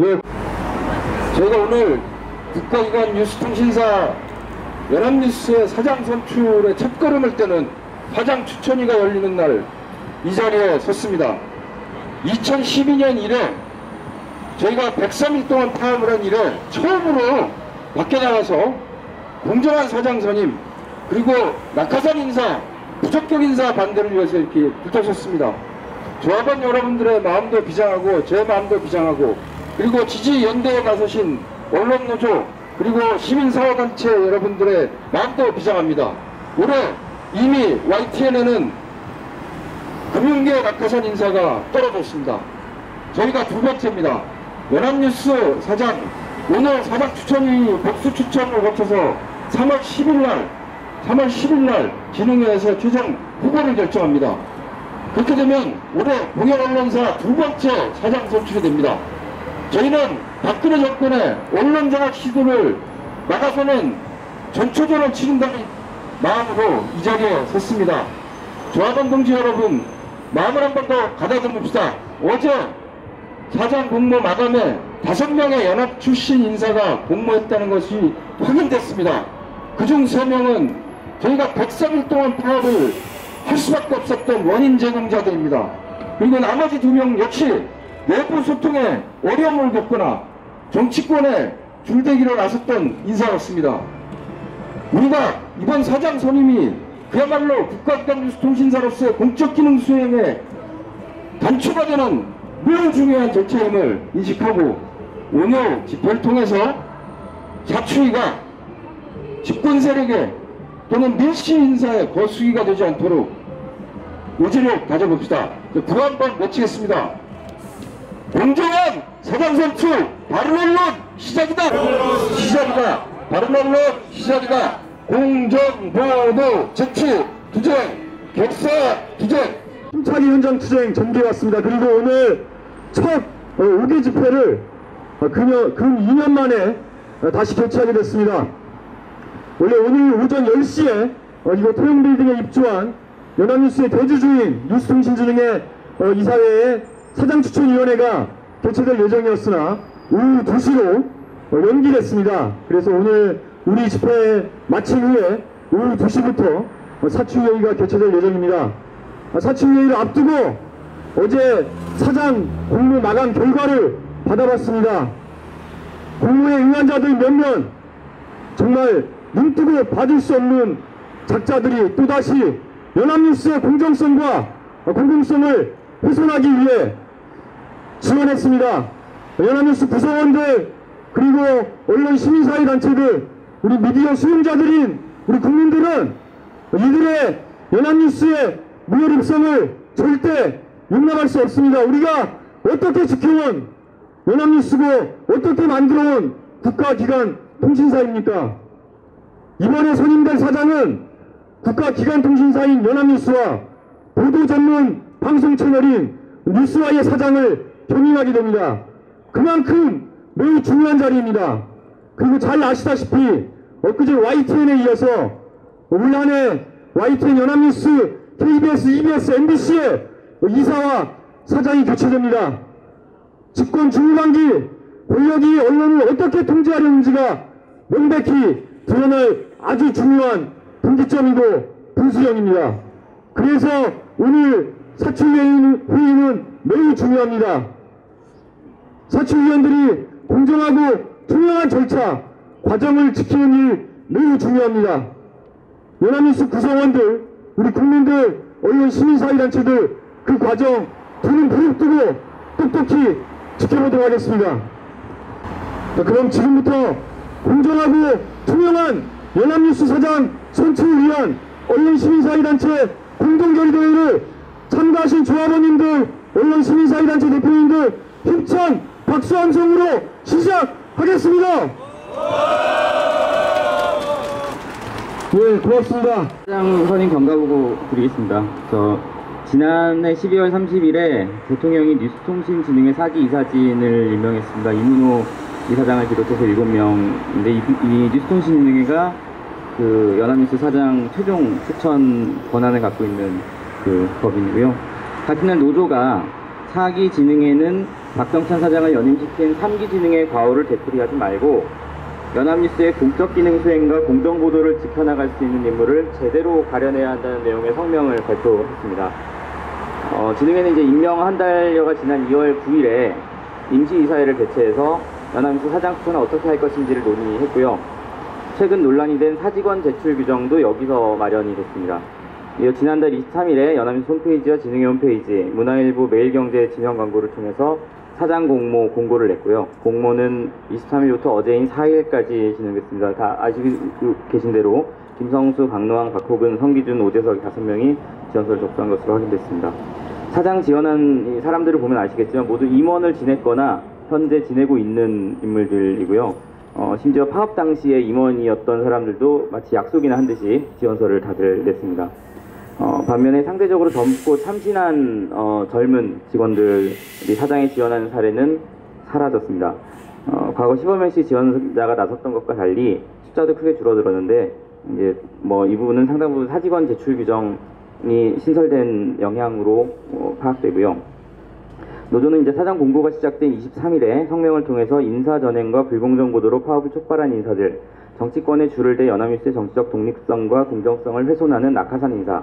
예, 저희가 오늘 국가기관 뉴스통신사 연합뉴스의 사장 선출의 첫걸음을 떼는 사장 추천위가 열리는 날 이 자리에 섰습니다. 2012년 이래 저희가 103일 동안 파업을 한 이래 처음으로 밖에 나가서 공정한 사장 선임 그리고 낙하산 인사, 부적격 인사 반대를 위해서 이렇게 붙어섰습니다. 조합원 여러분들의 마음도 비장하고 제 마음도 비장하고 그리고 지지연대에 나서신 언론노조 그리고 시민사회단체 여러분들의 마음도 비장합니다. 올해 이미 YTN에는 금융계 낙하산 인사가 떨어졌습니다. 저희가 두 번째입니다. 연합뉴스 사장 오늘 사장 추천위 복수 추천을 거쳐서 3월 10일 날 진흥회에서 최종 후보를 결정합니다. 그렇게 되면 올해 공영언론사 두 번째 사장 선출이 됩니다. 저희는 박근혜 정권의 언론장악 시도를 막아서는 전초전을 치른다는 마음으로 이 자리에 섰습니다. 조합원 동지 여러분, 마음을 한 번 더 가다듬읍시다. 어제 사장 공모 마감에 5명의 연합 출신 인사가 공모했다는 것이 확인됐습니다. 그중 3명은 저희가 103일 동안 파업을 할 수밖에 없었던 원인 제공자들입니다. 그리고 나머지 2명 역시 내부 소통에 어려움을 겪거나 정치권에 줄대기를 나섰던 인사였습니다. 우리가 이번 사장 선임이 그야말로 국가기관 뉴스통신사로서의 공적 기능 수행에 단초가 되는 매우 중요한 절차임을 인식하고 오늘 집회를 통해서 사추위가 집권 세력에 또는 밀시 인사의 거수기가 되지 않도록 의지를 가져봅시다. 구호 한번 외치겠습니다. 공정한 사장 선출 바른 언론 시작이다. 바른 언론 시작이다. 공정보도 제치 투쟁 객사 투쟁 힘차게 현장 투쟁 전개해왔습니다. 그리고 오늘 첫 5개 집회를 근 2년 만에 다시 개최하게 됐습니다. 원래 오늘 오전 10시에 이곳 토용빌딩에 입주한 연합뉴스의 대주주인 뉴스통신진흥회 이사회의 사장추천위원회가 개최될 예정이었으나 오후 2시로 연기됐습니다. 그래서 오늘 우리 집회 마친 후에 오후 2시부터 사추위회의가 개최될 예정입니다. 사추위회의를 앞두고 어제 사장 공모 마감 결과를 받아봤습니다. 공모에 응한 자들 몇몇 정말 눈뜨고 봐줄 수 없는 작자들이 또다시 연합뉴스의 공정성과 공공성을 훼손하기 위해 지원했습니다. 연합뉴스 구성원들 그리고 언론 시민사회단체들 우리 미디어 수용자들인 우리 국민들은 이들의 연합뉴스의 무혈입성을 절대 용납할 수 없습니다. 우리가 어떻게 지켜온 연합뉴스고 어떻게 만들어온 국가기관 통신사입니까? 이번에 선임될 사장은 국가기관 통신사인 연합뉴스와 보도 전문 방송 채널인 뉴스와의 사장을 겸임하게 됩니다. 그만큼 매우 중요한 자리입니다. 그리고 잘 아시다시피 엊그제 YTN에 이어서 올 한해 YTN 연합뉴스, KBS, EBS, MBC의 이사와 사장이 교체됩니다. 집권 중후반기 권력이 언론을 어떻게 통제하려는지가 명백히 드러날 아주 중요한 분기점이고 분수령입니다. 그래서 오늘 사추위회의는 매우 중요합니다. 사추위원들이 공정하고 투명한 절차, 과정을 지키는 일 매우 중요합니다. 연합뉴스 구성원들, 우리 국민들, 언론 시민사회단체들 그 과정 두 눈 부릅뜨고 똑똑히 지켜보도록 하겠습니다. 자, 그럼 지금부터 공정하고 투명한 연합뉴스 사장 선출을 위한 언론 시민사회단체 공동결의대회를 참가하신 조합원님들, 언론 시민사회단체 대표님들 힘찬 박수 함성으로 시작하겠습니다. 네, 고맙습니다. 사장 선임 경과보고 드리겠습니다. 지난해 12월 30일에 대통령이 뉴스통신진흥회 4기 이사진을 임명했습니다. 이문호 이사장을 비롯해서 7명인데 이 뉴스통신진흥회가 그 연합뉴스 사장 최종 추천 권한을 갖고 있는 그 법인이고요. 같은 날 노조가 4기 진흥회는 박정찬 사장을 연임시킨 3기 진흥의 과오를 되풀이하지 말고 연합뉴스의 공적 기능 수행과 공정보도를 지켜나갈 수 있는 임무를 제대로 가려내야 한다는 내용의 성명을 발표했습니다. 진흥회는 이제 임명 한 달여가 지난 2월 9일에 임시이사회를 개최해서 연합뉴스 사장 추천을 어떻게 할 것인지를 논의했고요. 최근 논란이 된 사직원 제출 규정도 여기서 마련이 됐습니다. 이어 지난달 23일에 연합뉴스 홈페이지와 진흥회 홈페이지, 문화일보, 매일경제 지명 광고를 통해서 사장 공모 공고를 냈고요. 공모는 23일부터 어제인 4일까지 진행됐습니다. 다 아시고 계신 대로 김성수, 박노왕, 박호근, 성기준, 오재석 5명이 지원서를 접수한 것으로 확인됐습니다. 사장 지원한 사람들을 보면 아시겠지만 모두 임원을 지냈거나 현재 지내고 있는 인물들이고요. 심지어 파업 당시에 임원이었던 사람들도 마치 약속이나 한 듯이 지원서를 다들 냈습니다. 반면에 상대적으로 젊고 참신한 젊은 직원들이 사장에 지원하는 사례는 사라졌습니다. 과거 15명씩 지원자가 나섰던 것과 달리 숫자도 크게 줄어들었는데 이제 이 부분은 상당 부분 사직원 제출 규정이 신설된 영향으로 파악되고요. 노조는 이제 사장 공고가 시작된 23일에 성명을 통해서 인사 전횡과 불공정 보도로 파업을 촉발한 인사들, 정치권에 줄을 대 연합뉴스의 정치적 독립성과 공정성을 훼손하는 낙하산 인사,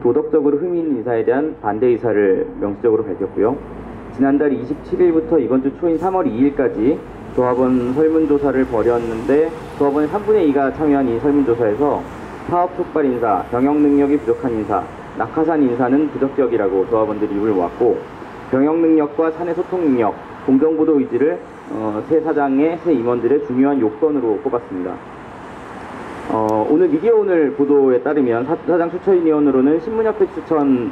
도덕적으로 흠이 있는 인사에 대한 반대 의사를 명시적으로 밝혔고요. 지난달 27일부터 이번 주 초인 3월 2일까지 조합원 설문조사를 벌였는데 조합원의 3분의 2가 참여한 이 설문조사에서 파업 촉발 인사, 병역 능력이 부족한 인사, 낙하산 인사는 부적격이라고 조합원들이 입을 모았고 병역 능력과 사내 소통 능력, 공정보도 의지를 새 사장의 새 임원들의 중요한 요건으로 꼽았습니다. 오늘 미디어오늘 보도에 따르면 사장 추천위원으로는 신문협회 추천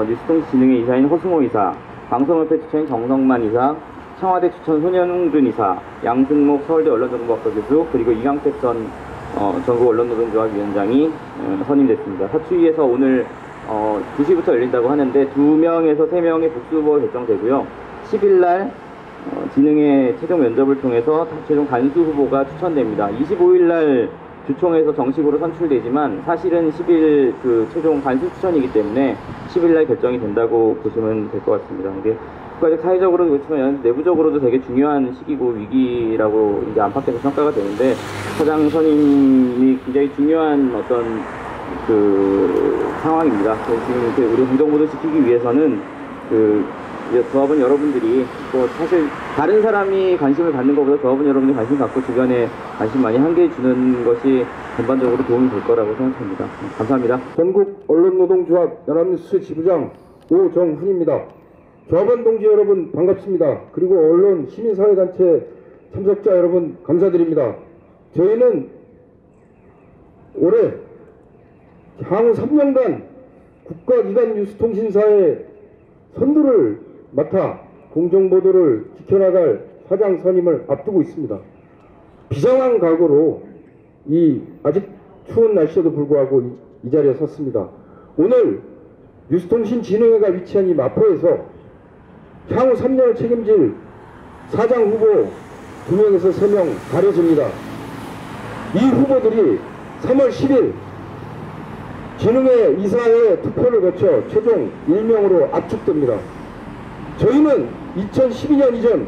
뉴스통신진흥회 이사인 허승호 이사, 방송협회 추천인 정성만 이사, 청와대 추천 손현웅준 이사, 양승목 서울대 언론정보학과 교수, 그리고 이강택 전 전국 언론노동조합 위원장이 선임됐습니다. 사추위에서 오늘 2시부터 열린다고 하는데 2명에서 3명의 복수후보가 결정되고요. 10일날 진흥회 최종 면접을 통해서 최종 간수 후보가 추천됩니다. 25일날 주총에서 정식으로 선출되지만 사실은 10일 최종 간수 추천이기 때문에 10일날 결정이 된다고 보시면 될 것 같습니다. 이게 국가적 사회적으로도 그렇지만 내부적으로도 되게 중요한 시기고 위기라고 이제 안팎에서 평가가 되는데 사장 선임이 굉장히 중요한 어떤 상황입니다. 지금 우리 공정보도 지키기 위해서는 조합원 여러분들이 사실 다른 사람이 관심을 갖는 것보다 조합원 여러분이 관심 갖고 주변에 관심 많이 한개 주는 것이 전반적으로 도움이 될 거라고 생각합니다. 감사합니다. 전국 언론노동조합 연합뉴스 지부장 오정훈입니다. 조합원 동지 여러분 반갑습니다. 그리고 언론 시민사회단체 참석자 여러분 감사드립니다. 저희는 올해 향후 3년간 국가기관 뉴스통신사의 선두를 맡아 공정보도를 지켜나갈 사장 선임을 앞두고 있습니다. 비장한 각오로 아직 추운 날씨에도 불구하고 이 자리에 섰습니다. 오늘 뉴스통신진흥회가 위치한 이 마포에서 향후 3년을 책임질 사장 후보 2명에서 3명 가려집니다. 이 후보들이 3월 10일 진흥회 이사회 투표를 거쳐 최종 1명으로 압축됩니다. 저희는 2012년 이전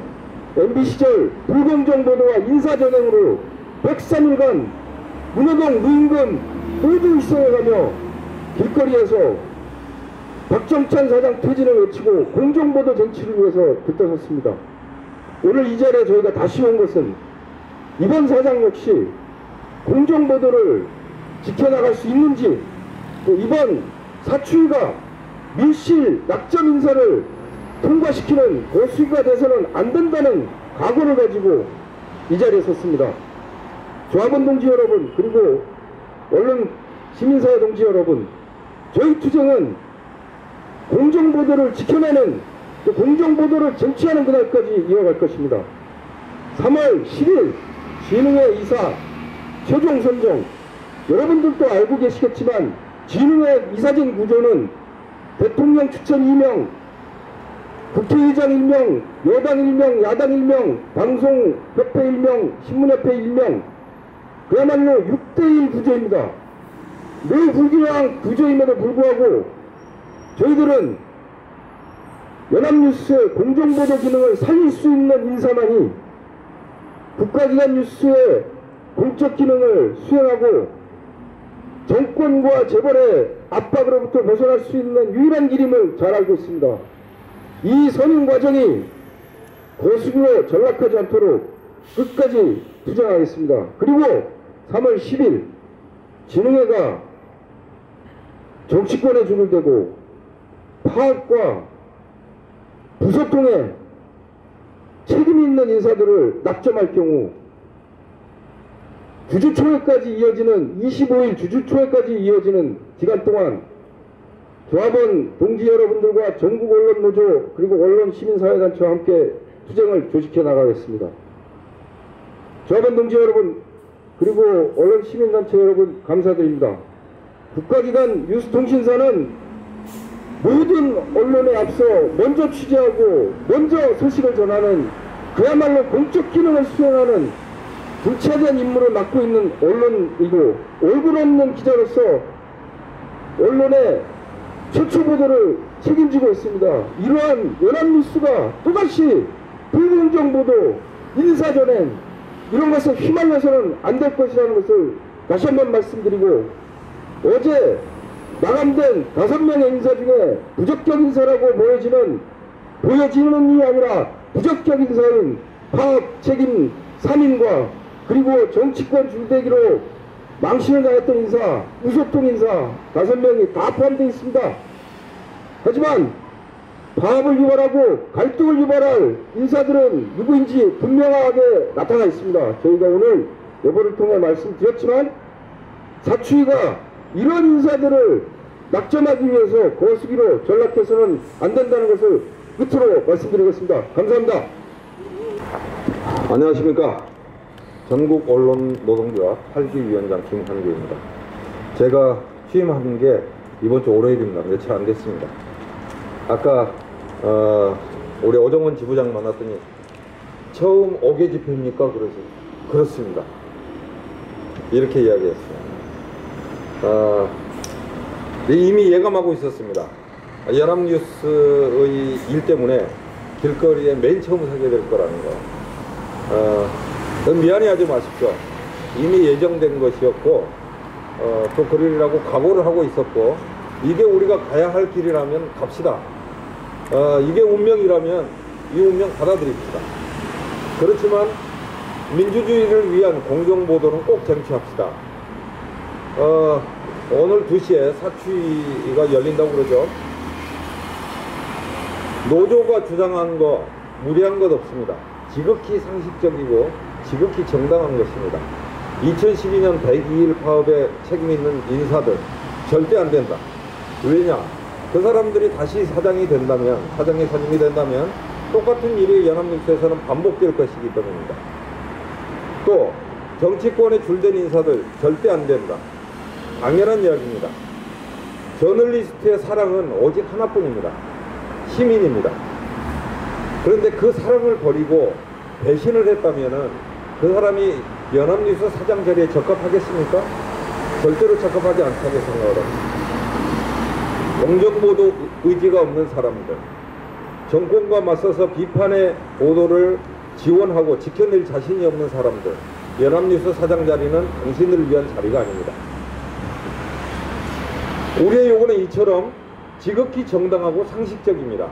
MB 시절 불공정 보도와 인사전횡으로 103일간 문호동 무임금 모두 입성해가며 길거리에서 박정찬 사장 퇴진을 외치고 공정보도 쟁취를 위해서 들떠섰습니다. 오늘 이 자리에 저희가 다시 온 것은 이번 사장 역시 공정보도를 지켜나갈 수 있는지, 또 이번 사추위가 밀실 낙점 인사를 통과시키는 고수위가 돼서는 안 된다는 각오를 가지고 이 자리에 섰습니다. 조합원 동지 여러분, 그리고 언론 시민사회 동지 여러분, 저희 투쟁은 공정보도를 지켜내는, 또 공정보도를 쟁취하는 그날까지 이어갈 것입니다. 3월 10일 진흥회 이사 최종 선정, 여러분들도 알고 계시겠지만 진흥회 이사진 구조는 대통령 추천 2명, 국회의장 1명, 여당 1명, 야당 1명, 방송협회 1명, 신문협회 1명, 그야말로 6대1 구조입니다. 매우 불길한 구조임에도 불구하고 저희들은 연합뉴스의 공정보도 기능을 살릴 수 있는 인사만이 국가기관 뉴스의 공적 기능을 수행하고 정권과 재벌의 압박으로부터 벗어날 수 있는 유일한 길임을 잘 알고 있습니다. 이 선임 과정이 고수기로 전락하지 않도록 끝까지 투쟁하겠습니다. 그리고 3월 10일 진흥회가 정치권에 줄을 대고 파업과 부소통에 책임이 있는 인사들을 낙점할 경우 주주총회까지 이어지는 25일 주주총회까지 이어지는 기간 동안 조합원 동지 여러분들과 전국 언론 노조 그리고 언론 시민사회단체와 함께 투쟁을 조직해 나가겠습니다. 조합원 동지 여러분 그리고 언론 시민단체 여러분 감사드립니다. 국가기관 뉴스통신사는 모든 언론에 앞서 먼저 취재하고 먼저 소식을 전하는 그야말로 공적 기능을 수행하는 불차지한 임무를 맡고 있는 언론이고 얼굴 없는 기자로서 언론의 최초 보도를 책임지고 있습니다. 이러한 연합뉴스가 또다시 불공정 보도, 인사전행 이런 것을 휘말려서는 안 될 것이라는 것을 다시 한번 말씀드리고 어제 마감된 5명의 인사 중에 부적격 인사라고 보여지는 이 아니라 부적격 인사인 파업 책임 3인과 그리고 정치권 줄대기로 망신을 당했던 인사, 우소통 인사 5명이 다 포함되어 있습니다. 하지만 파업을 유발하고 갈등을 유발할 인사들은 누구인지 분명하게 나타나 있습니다. 저희가 오늘 여보를 통해 말씀드렸지만 사추위가 이런 인사들을 낙점하기 위해서 거수기로 전락해서는 안 된다는 것을 끝으로 말씀드리겠습니다. 감사합니다. 안녕하십니까. 전국 언론 노동조합 8기 위원장 김한규입니다. 제가 취임한 게 이번 주 월요일입니다. 며칠 안 됐습니다. 아까 우리 오정원 지부장 만났더니 처음 5개 집회입니까? 그렇습니다. 이렇게 이야기했어요. 이미 예감하고 있었습니다. 연합뉴스의 일 때문에 길거리에 맨 처음 서게 될 거라는 거. 미안해하지 마십시오. 이미 예정된 것이었고 또 그러리라고 각오를 하고 있었고 이게 우리가 가야 할 길이라면 갑시다. 이게 운명이라면 이 운명 받아들입시다. 그렇지만 민주주의를 위한 공정보도는 꼭 쟁취합시다. 오늘 2시에 사추위가 열린다고 그러죠. 노조가 주장한 거 무리한 것 없습니다. 지극히 상식적이고 지극히 정당한 것입니다. 2012년 102일 파업에 책임 있는 인사들 절대 안 된다. 왜냐? 그 사람들이 다시 사장이 된다면, 사장이 선임이 된다면 똑같은 일이 연합뉴스에서는 반복될 것이기 때문입니다. 또 정치권에 줄된 인사들 절대 안 된다. 당연한 이야기입니다. 저널리스트의 사랑은 오직 하나뿐입니다. 시민입니다. 그런데 그 사랑을 버리고 배신을 했다면은 그 사람이 연합뉴스 사장 자리에 적합하겠습니까? 절대로 적합하지 않다고 생각을 합니다. 공정보도 의지가 없는 사람들, 정권과 맞서서 비판의 보도를 지원하고 지켜낼 자신이 없는 사람들, 연합뉴스 사장 자리는 당신을 위한 자리가 아닙니다. 우리의 요구는 이처럼 지극히 정당하고 상식적입니다.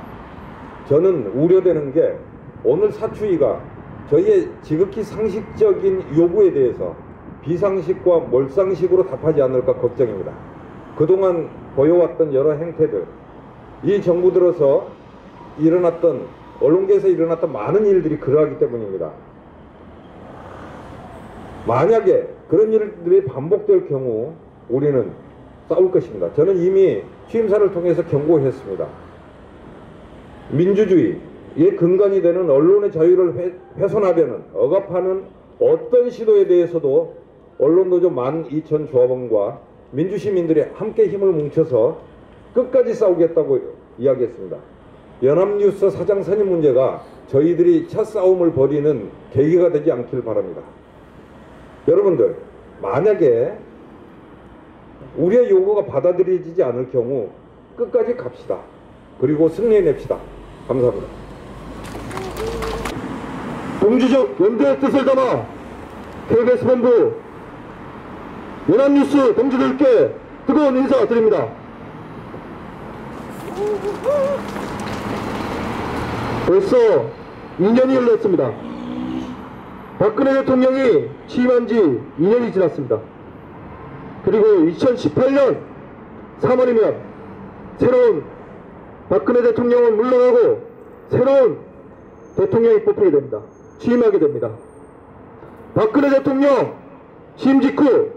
저는 우려되는 게 오늘 사추위가 저희의 지극히 상식적인 요구에 대해서 비상식과 몰상식으로 답하지 않을까 걱정입니다. 그동안 보여왔던 여러 행태들, 이 정부 들어서 일어났던 언론계에서 일어났던 많은 일들이 그러하기 때문입니다. 만약에 그런 일들이 반복될 경우 우리는 싸울 것입니다. 저는 이미 취임사를 통해서 경고했습니다. 민주주의의 근간이 되는 언론의 자유를 훼손하려는 억압하는 어떤 시도에 대해서도 언론노조 12,000 조합원과 민주시민들이 함께 힘을 뭉쳐서 끝까지 싸우겠다고 이야기했습니다. 연합뉴스 사장 선임 문제가 저희들이 첫 싸움을 벌이는 계기가 되지 않길 바랍니다. 여러분들, 만약에 우리의 요구가 받아들여지지 않을 경우 끝까지 갑시다. 그리고 승리해냅시다. 감사합니다. 동지적 연대의 뜻을 담아 KBS 본부 연합뉴스 동지들께 뜨거운 인사드립니다. 벌써 2년이 흘렀습니다. 박근혜 대통령이 취임한 지 2년이 지났습니다. 그리고 2018년 3월이면 새로운 박근혜 대통령은 물러나고 새로운 대통령이 뽑히게 됩니다. 취임하게 됩니다. 박근혜 대통령 취임 직후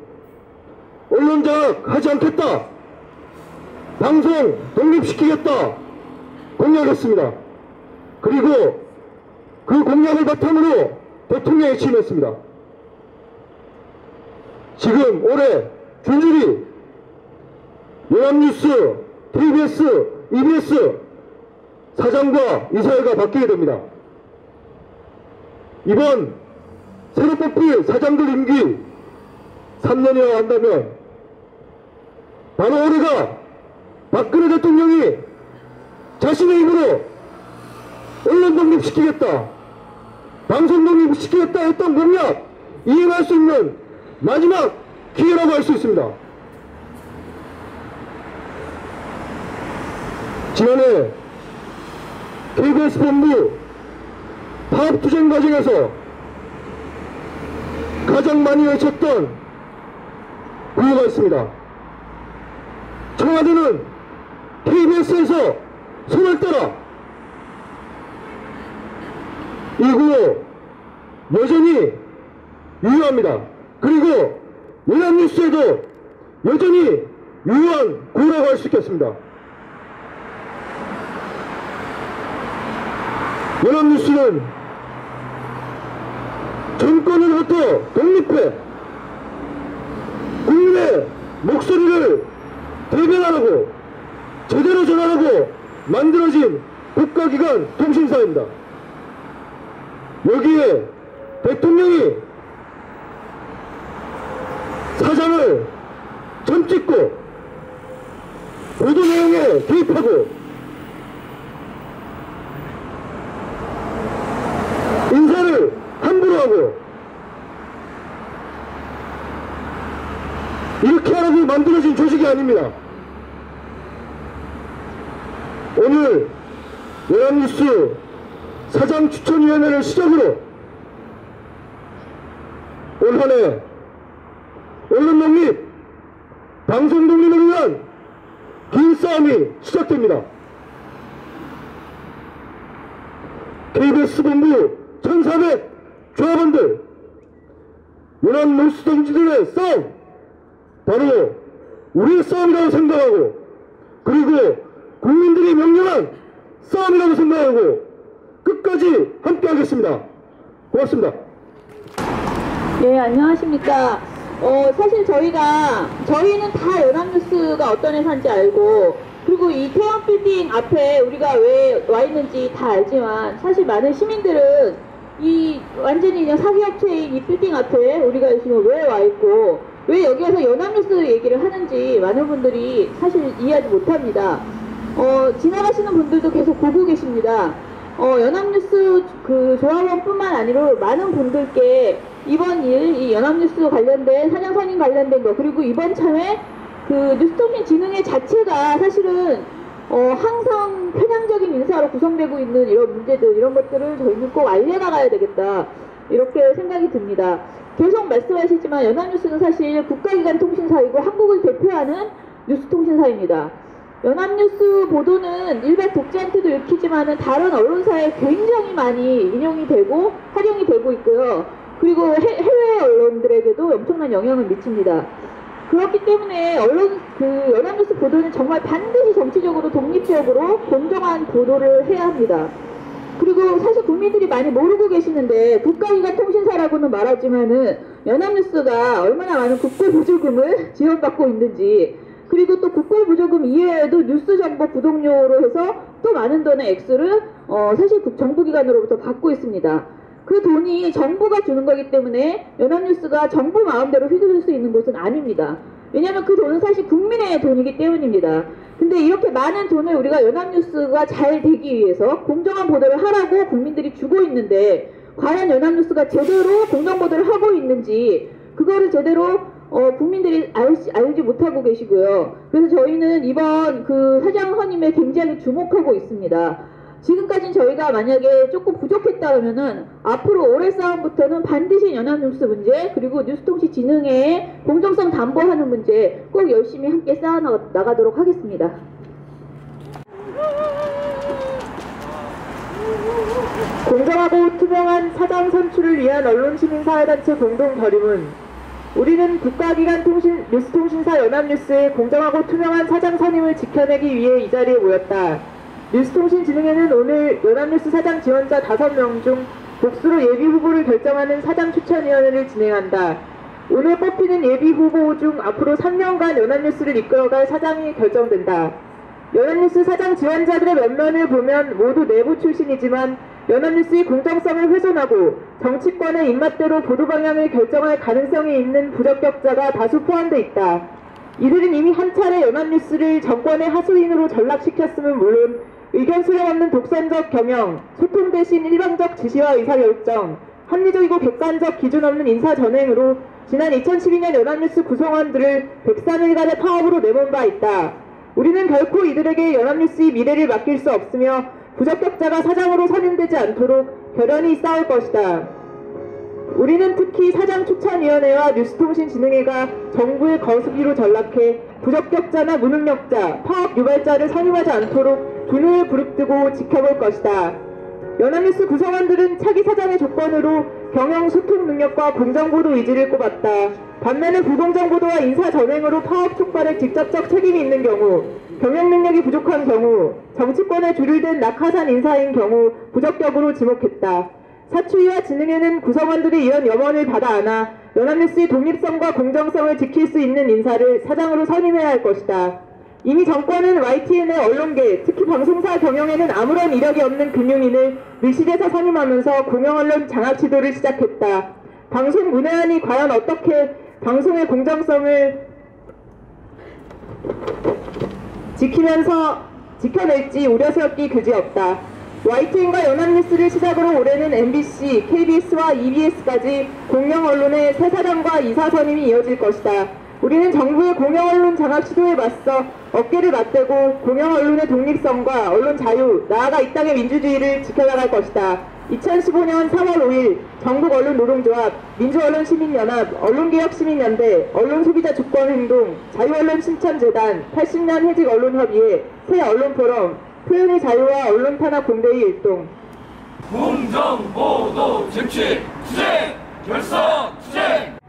언론 장악하지 않겠다, 방송 독립시키겠다 공약했습니다. 그리고 그 공약을 바탕으로 대통령에 취임했습니다. 지금 올해 줄줄이 연합뉴스, KBS, EBS 사장과 이사회가 바뀌게 됩니다. 이번 새로 뽑힐 사장들 임기 3년이나 한다면 바로 올해가 박근혜 대통령이 자신의 힘으로 언론 독립시키겠다, 방송 독립시키겠다 했던 공약 이행할 수 있는 마지막 기회라고 할 수 있습니다. 지난해 KBS 본부 파업투쟁 과정에서 가장 많이 외쳤던 구호가 있습니다. 청와대는 KBS에서 손을 떼라. 이 구호 여전히 유효합니다. 그리고 연합뉴스에도 여전히 유효한 구호라고 할 수 있겠습니다. 연합뉴스는 정권으로부터 독립해 국민의 목소리를 대변하라고 제대로 전하라고 만들어진 국가기관 통신사입니다. 여기에 대통령이 사장을 점찍고 보도 내용에 개입하고 인사를 함부로 하고 이렇게 하라고 만들어진 조직이 아닙니다. 오늘 연합뉴스 사장추천위원회를 시작으로 올 한해 언론 독립, 방송 독립을 위한 긴 싸움이 시작됩니다. KBS 본부 1400 조합원들, 연합뉴스 동지들의 싸움, 바로 우리의 싸움이라고 생각하고, 그리고 국민들이 명령한 싸움이라고 생각하고 끝까지 함께 하겠습니다. 고맙습니다. 네, 안녕하십니까. 사실 저희는 다 연합뉴스가 어떤 회사인지 알고, 그리고 이 태양 빌딩 앞에 우리가 왜 와 있는지 다 알지만, 사실 많은 시민들은 이 완전히 그냥 사기업체인 이 빌딩 앞에 우리가 지금 왜 와 있고, 왜 여기 와서 연합뉴스 얘기를 하는지 많은 분들이 사실 이해하지 못합니다. 지나가시는 분들도 계속 보고 계십니다. 연합뉴스 그 조합원뿐만 아니라 많은 분들께 이번 일, 이 연합뉴스 관련된 사장선임 관련된 거, 그리고 이번 참에 그 뉴스통신진흥회 자체가 사실은 항상 편향적인 인사로 구성되고 있는 이런 문제들, 이런 것들을 저희는 꼭 알려나가야 되겠다, 이렇게 생각이 듭니다. 계속 말씀하시지만 연합뉴스는 사실 국가기관 통신사이고 한국을 대표하는 뉴스통신사입니다. 연합뉴스 보도는 일반 독자한테도 읽히지만은 다른 언론사에 굉장히 많이 인용이 되고 활용이 되고 있고요. 그리고 해외 언론들에게도 엄청난 영향을 미칩니다. 그렇기 때문에 연합뉴스 보도는 정말 반드시 정치적으로 독립적으로 공정한 보도를 해야 합니다. 그리고 사실 국민들이 많이 모르고 계시는데, 국가기관 통신사라고는 말하지만은 연합뉴스가 얼마나 많은 국고보조금을 지원받고 있는지, 그리고 또 국고보조금 이외에도 뉴스 정보 구독료로 해서 또 많은 돈의 액수를 사실 정부기관으로부터 받고 있습니다. 그 돈이 정부가 주는 거기 때문에 연합뉴스가 정부 마음대로 휘두를 수 있는 곳은 아닙니다. 왜냐하면 그 돈은 사실 국민의 돈이기 때문입니다. 근데 이렇게 많은 돈을 우리가 연합뉴스가 잘 되기 위해서 공정한 보도를 하라고 국민들이 주고 있는데 과연 연합뉴스가 제대로 공정 보도를 하고 있는지 그거를 제대로 국민들이 알지 못하고 계시고요. 그래서 저희는 이번 그 사장 선임에 굉장히 주목하고 있습니다. 지금까지는 저희가 만약에 조금 부족했다면은 앞으로 올해 싸움부터는 반드시 연합뉴스 문제 그리고 뉴스통신진흥회의 공정성 담보하는 문제 꼭 열심히 함께 쌓아나가도록 하겠습니다. 공정하고 투명한 사장 선출을 위한 언론시민사회단체 공동 결의문. 우리는 국가기관 뉴스통신사 연합뉴스의 공정하고 투명한 사장 선임을 지켜내기 위해 이 자리에 모였다. 뉴스통신진흥회는 오늘 연합뉴스 사장 지원자 5명 중 복수로 예비후보를 결정하는 사장추천위원회를 진행한다. 오늘 뽑히는 예비후보 중 앞으로 3년간 연합뉴스를 이끌어갈 사장이 결정된다. 연합뉴스 사장 지원자들의 면면을 보면 모두 내부 출신이지만 연합뉴스의 공정성을 훼손하고 정치권의 입맛대로 보도 방향을 결정할 가능성이 있는 부적격자가 다수 포함돼 있다. 이들은 이미 한 차례 연합뉴스를 정권의 하수인으로 전락시켰음은 물론 의견 수렴 없는 독선적 경영, 소통 대신 일방적 지시와 의사결정, 합리적이고 객관적 기준 없는 인사 전횡으로 지난 2012년 연합뉴스 구성원들을 103일간의 파업으로 내몬 바 있다. 우리는 결코 이들에게 연합뉴스의 미래를 맡길 수 없으며 부적격자가 사장으로 선임되지 않도록 결연히 싸울 것이다. 우리는 특히 사장추천위원회와 뉴스통신진흥회가 정부의 거수기로 전락해 부적격자나 무능력자, 파업 유발자를 선임하지 않도록 두 눈을 부릅뜨고 지켜볼 것이다. 연합뉴스 구성원들은 차기 사장의 조건으로 경영 소통 능력과 공정보도 의지를 꼽았다. 반면에 불공정보도와 인사전횡으로 파업 촉발에 직접적 책임이 있는 경우, 경영 능력이 부족한 경우, 정치권에 줄을댄 낙하산 인사인 경우 부적격으로 지목했다. 사추위와 진흥회는 구성원들의 이런 염원을 받아 안아 연합뉴스의 독립성과 공정성을 지킬 수 있는 인사를 사장으로 선임해야 할 것이다. 이미 정권은 YTN의 언론계, 특히 방송사 경영에는 아무런 이력이 없는 금융인을 밀실에서 선임하면서 공영언론 장악 시도를 시작했다. 방송 문외한이 과연 어떻게 방송의 공정성을 지켜낼지 우려스럽기 그지없다. YTN과 연합뉴스를 시작으로 올해는 MBC, KBS와 EBS까지 공영언론의 새 사장과 이사 선임이 이어질 것이다. 우리는 정부의 공영언론 장악 시도에 맞서 어깨를 맞대고 공영언론의 독립성과 언론 자유, 나아가 이 땅의 민주주의를 지켜나갈 것이다. 2015년 3월 5일 전국언론노동조합, 민주언론시민연합, 언론개혁시민연대, 언론소비자주권행동, 자유언론신천재단, 80년 해직언론협의회, 새 언론포럼, 표현의 자유와 언론 탄압 공대의 일동. 공정보도 쟁취 투쟁 결선 투쟁